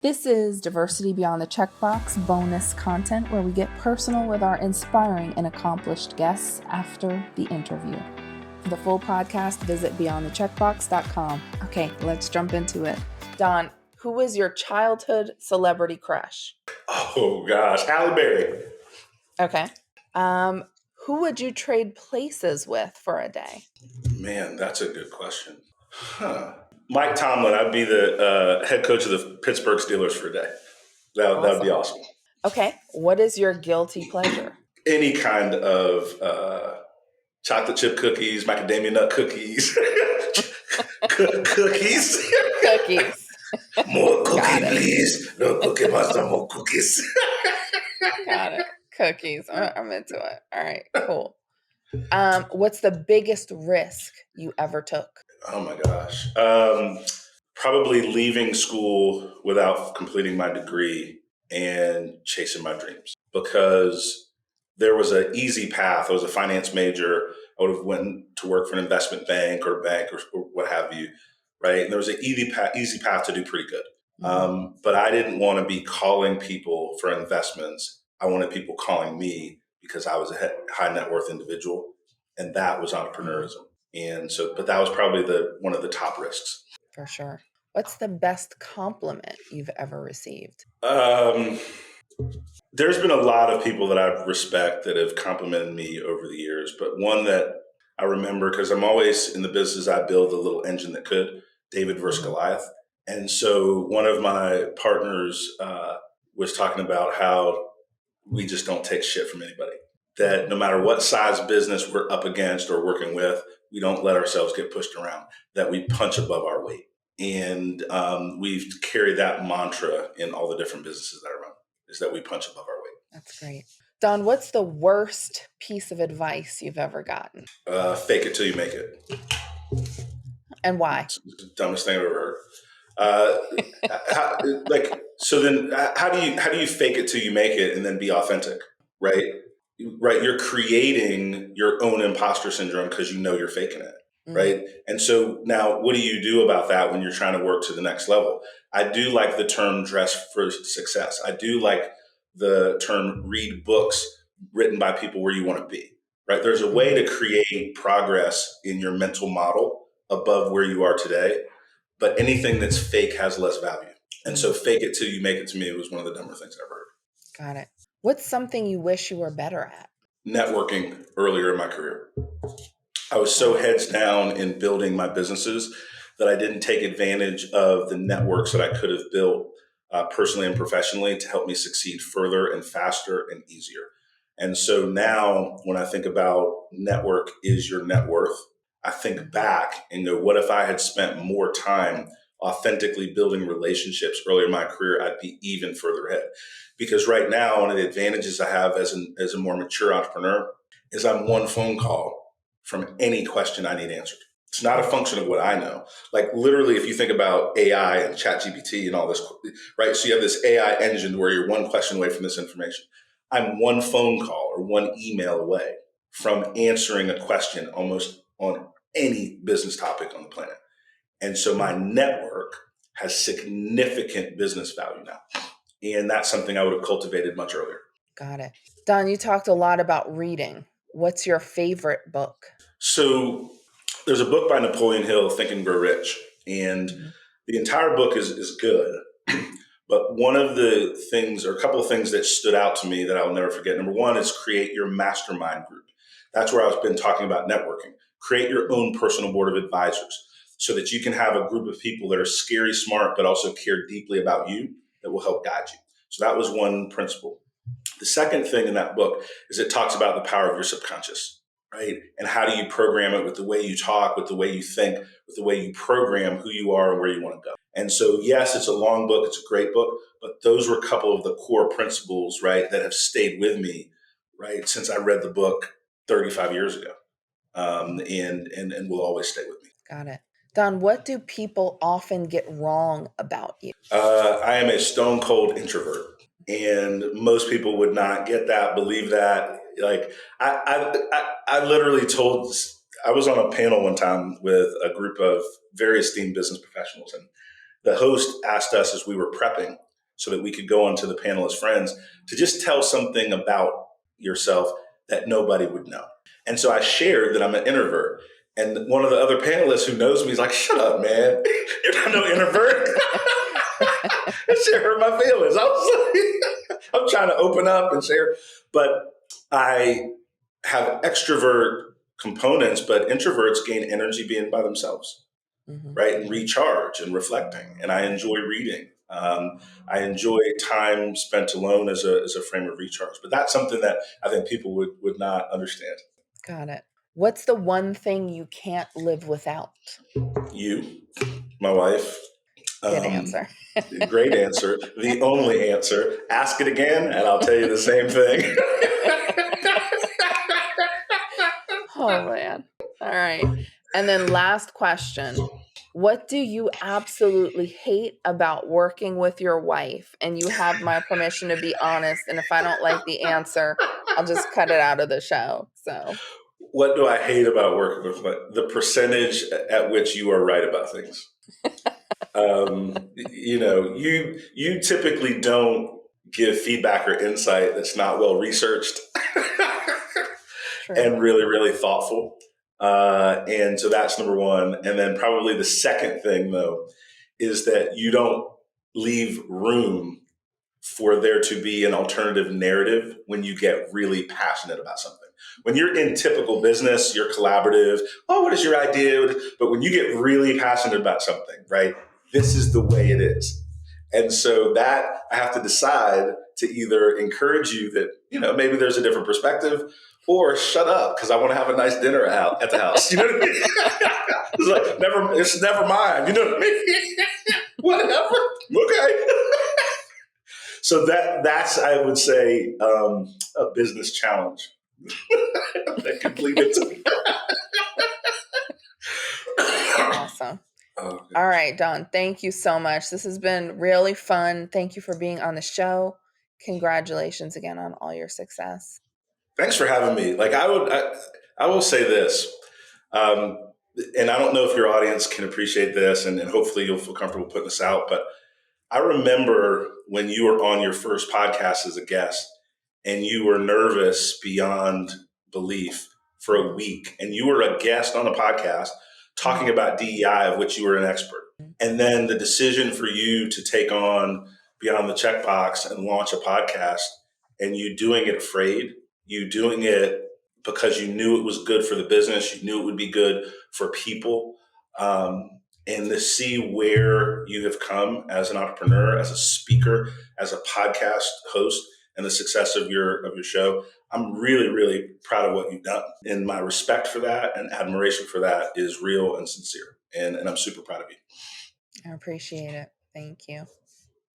This is Diversity Beyond the Checkbox bonus content where we get personal with our inspiring and accomplished guests after the interview. For the full podcast, visit beyondthecheckbox.com. Okay, let's jump into it. Don, who was your childhood celebrity crush? Oh gosh, Halle Berry. Okay. Who would you trade places with for a day? Man, that's a good question. Mike Tomlin, I'd be the head coach of the Pittsburgh Steelers for a day. That would be awesome. Okay. What is your guilty pleasure? Any kind of chocolate chip cookies, macadamia nut cookies, cookies. Cookies. More cookies, please. No cookie monster, more cookies. Got it. Cookies. I'm into it. All right, cool. What's the biggest risk you ever took? Oh my gosh. Probably leaving school without completing my degree and chasing my dreams, because there was an easy path. I was a finance major. I would have went to work for an investment bank or what have you, right? And there was an easy path to do pretty good. But I didn't want to be calling people for investments. I wanted people calling me because I was a high net worth individual, and that was entrepreneurism. And so, but that was probably one of the top risks. For sure. What's the best compliment you've ever received? There's been a lot of people that I respect that have complimented me over the years, but one that I remember, because I'm always in the business, I build a little engine that could, David versus Goliath. And so one of my partners was talking about how we just don't take shit from anybody. That no matter what size business we're up against or working with, we don't let ourselves get pushed around, that we punch above our weight. And we've carried that mantra in all the different businesses that I run, is that we punch above our weight. That's great. Don, what's the worst piece of advice you've ever gotten? Fake it till you make it. And why? It's the dumbest thing I've ever heard. So then how do you fake it till you make it and then be authentic, right? Right. You're creating your own imposter syndrome because you know you're faking it. Right. And so now what do you do about that when you're trying to work to the next level? I do like the term dress for success. I do like the term read books written by people where you want to be. Right. There's a way to create progress in your mental model above where you are today. But anything that's fake has less value. And so fake it till you make it, to me, was one of the dumber things I've heard. Got it. What's something you wish you were better at? Networking earlier in my career. I was so heads down in building my businesses that I didn't take advantage of the networks that I could have built personally and professionally to help me succeed further and faster and easier. And so now when I think about network is your net worth, I think back and go, what if I had spent more time authentically building relationships earlier in my career? I'd be even further ahead. Because right now, one of the advantages I have as a more mature entrepreneur is I'm one phone call from any question I need answered. It's not a function of what I know. Like literally, if you think about AI and ChatGPT and all this, right? So you have this AI engine where you're one question away from this information. I'm one phone call or one email away from answering a question almost on any business topic on the planet. And so my network has significant business value now. And that's something I would have cultivated much earlier. Got it. Don, you talked a lot about reading. What's your favorite book? So there's a book by Napoleon Hill, Think and Grow Rich. And the entire book is good. But one of the things, or a couple of things that stood out to me that I'll never forget. Number one is create your mastermind group. That's where I've been talking about networking. Create your own personal board of advisors so that you can have a group of people that are scary smart, but also care deeply about you, that will help guide you. So that was one principle. The second thing in that book is it talks about the power of your subconscious, right? And how do you program it with the way you talk, with the way you think, with the way you program who you are and where you want to go. And so, yes, it's a long book. It's a great book, but those were a couple of the core principles, right, that have stayed with me, right, since I read the book 35 years ago, and will always stay with me. Got it. Don, what do people often get wrong about you? I am a stone cold introvert, and most people would not get that, believe that. Like I literally told, I was on a panel one time with a group of very esteemed business professionals, and the host asked us as we were prepping, so that we could go on to the panel as friends to just tell something about yourself that nobody would know. And so I shared that I'm an introvert. And one of the other panelists who knows me is like, shut up, man. You're not no introvert. That shit hurt my feelings. I was like, I'm trying to open up and share. But I have extrovert components, but introverts gain energy being by themselves, right? And recharge and reflecting. And I enjoy reading. I enjoy time spent alone as a frame of recharge. But that's something that I think people would not understand. Got it. What's the one thing you can't live without? You, my wife. Good answer. Great answer. The only answer. Ask it again, and I'll tell you the same thing. Oh, man. All right. And then last question. What do you absolutely hate about working with your wife? And you have my permission to be honest. And if I don't like the answer, I'll just cut it out of the show. So, what do I hate about working with the percentage at which you are right about things? You typically don't give feedback or insight that's not well researched and really, really thoughtful. And so that's number one. And then probably the second thing, though, is that you don't leave room for there to be an alternative narrative when you get really passionate about something. When you're in typical business, you're collaborative. Oh, what is your idea? But when you get really passionate about something, right? This is the way it is. And so that I have to decide to either encourage you that, maybe there's a different perspective, or shut up because I want to have a nice dinner out at the house. You know what I mean? It's never mind. You know what I mean? Whatever. Okay. So that's, I would say, a business challenge that completed. Awesome. Oh, all right, Don, thank you so much. This has been really fun. Thank you for being on the show. Congratulations again on all your success. Thanks for having me. I will say this, and I don't know if your audience can appreciate this, and hopefully you'll feel comfortable putting this out, but I remember when you were on your first podcast as a guest and you were nervous beyond belief for a week, and you were a guest on a podcast talking about DEI, of which you were an expert. And then the decision for you to take on Beyond the Checkbox and launch a podcast, and you doing it afraid, you doing it because you knew it was good for the business, you knew it would be good for people, and to see where you have come as an entrepreneur, as a speaker, as a podcast host, and the success of your show, I'm really, really proud of what you've done. And my respect for that and admiration for that is real and sincere. And I'm super proud of you. I appreciate it. Thank you.